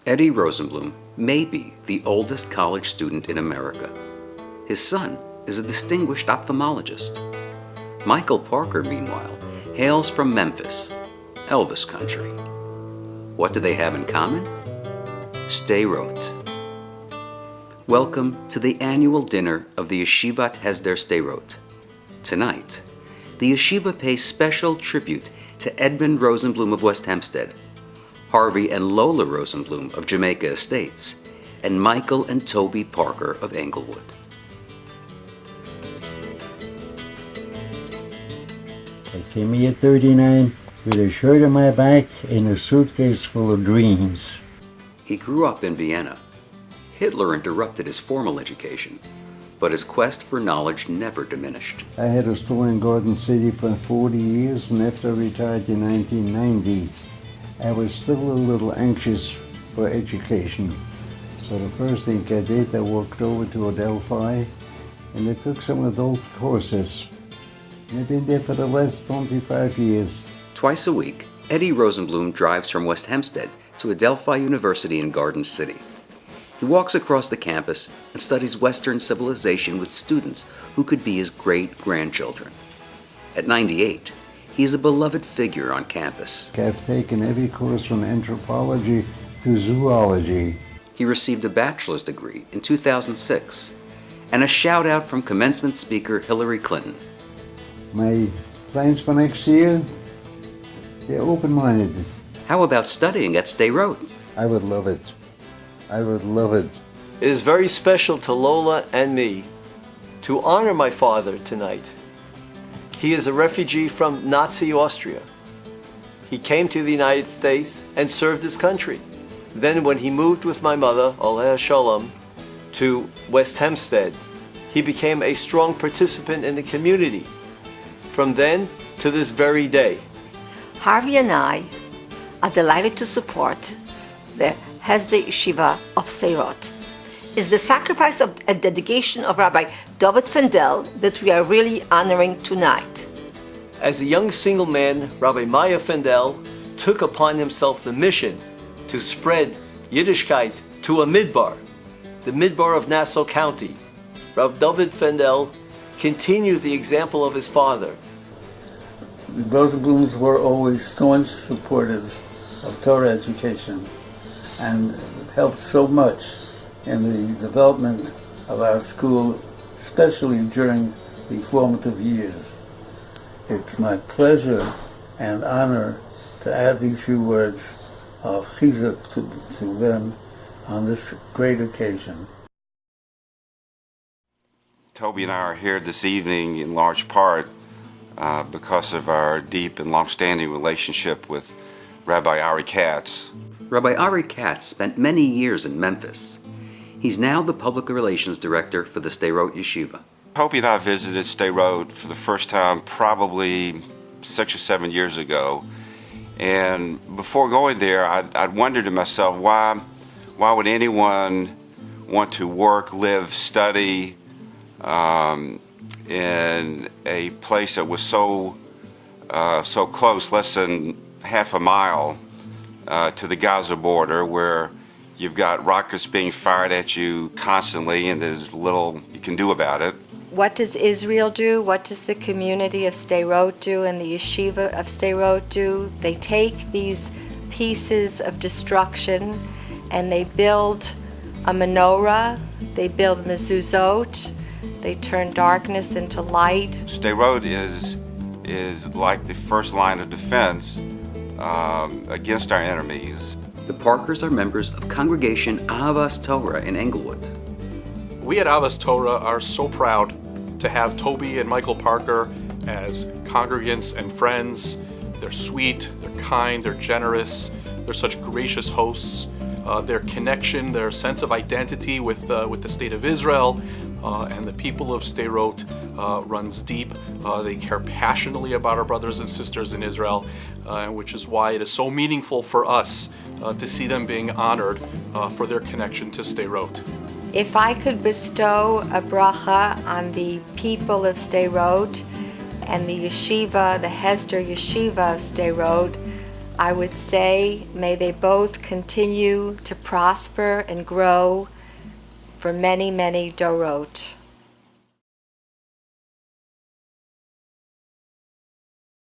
Eddie Rosenblum may be the oldest college student in America. His son is a distinguished ophthalmologist. Michael Parker, meanwhile, hails from Memphis, Elvis country. What do they have in common? Sderot. Welcome to the annual dinner of the Yeshivat Hesder Sderot. Tonight, the yeshiva pays special tribute to Edmund Rosenblum of West Hempstead, Harvey and Lola Rosenblum of Jamaica Estates, and Michael and Toby Parker of Englewood. I came here at 39 with a shirt on my back and a suitcase full of dreams. He grew up in Vienna. Hitler interrupted his formal education, but his quest for knowledge never diminished. I had a store in Garden City for 40 years, and after I retired in 1990, I was still a little anxious for education. So the first thing I did, I walked over to Adelphi, and I took some adult courses. And I've been there for the last 25 years. Twice a week, Eddie Rosenblum drives from West Hempstead to Adelphi University in Garden City. He walks across the campus and studies Western civilization with students who could be his great-grandchildren. At 98, he is a beloved figure on campus. I've taken every course from anthropology to zoology. He received a bachelor's degree in 2006 and a shout-out from commencement speaker Hillary Clinton. My plans for next year, they're open-minded. How about studying at Sderot? I would love it. I would love it. It is very special to Lola and me to honor my father tonight. He is a refugee from Nazi Austria. He came to the United States and served his country. Then when he moved with my mother, Aleh Shalom, to West Hempstead, he became a strong participant in the community. From then to this very day. Harvey and I are delighted to support the Hesder Yeshivat Sderot. It's the sacrifice of a dedication of Rabbi David Fendel that we are really honoring tonight. As a young single man, Rabbi Maya Fendel took upon himself the mission to spread Yiddishkeit to a midbar, the midbar of Nassau County. Rav David Fendel continued the example of his father. The Rosenblums were always staunch supporters of Torah education and helped so much in the development of our school, especially during the formative years. It's my pleasure and honor to add these few words of chizuk to them on this great occasion. Toby and I are here this evening in large part because of our deep and long-standing relationship with Rabbi Ari Katz. Rabbi Ari Katz spent many years in Memphis. He's now the public relations director for the Sderot Yeshiva. Toby and I visited Sderot for the first time probably 6 or 7 years ago. And before going there, I'd wondered to myself, why would anyone want to work, live, study in a place that was so close, less than half a mile to the Gaza border, where you've got rockets being fired at you constantly and there's little you can do about it. What does Israel do? What does the community of Sderot do and the yeshiva of Sderot do? They take these pieces of destruction and they build a menorah, they build mezuzot, they turn darkness into light. Sderot is like the first line of defense against our enemies. The Parkers are members of Congregation Ahavas Torah in Englewood. We at Ahavas Torah are so proud to have Toby and Michael Parker as congregants and friends. They're sweet, they're kind, they're generous, they're such gracious hosts. Their connection, their sense of identity with the state of Israel and the people of Sderot runs deep. They care passionately about our brothers and sisters in Israel, which is why it is so meaningful for us to see them being honored for their connection to Sderot. If I could bestow a bracha on the people of Sderot and the yeshiva, the Hesder Yeshivat Sderot, I would say, may they both continue to prosper and grow for many, many Dorot.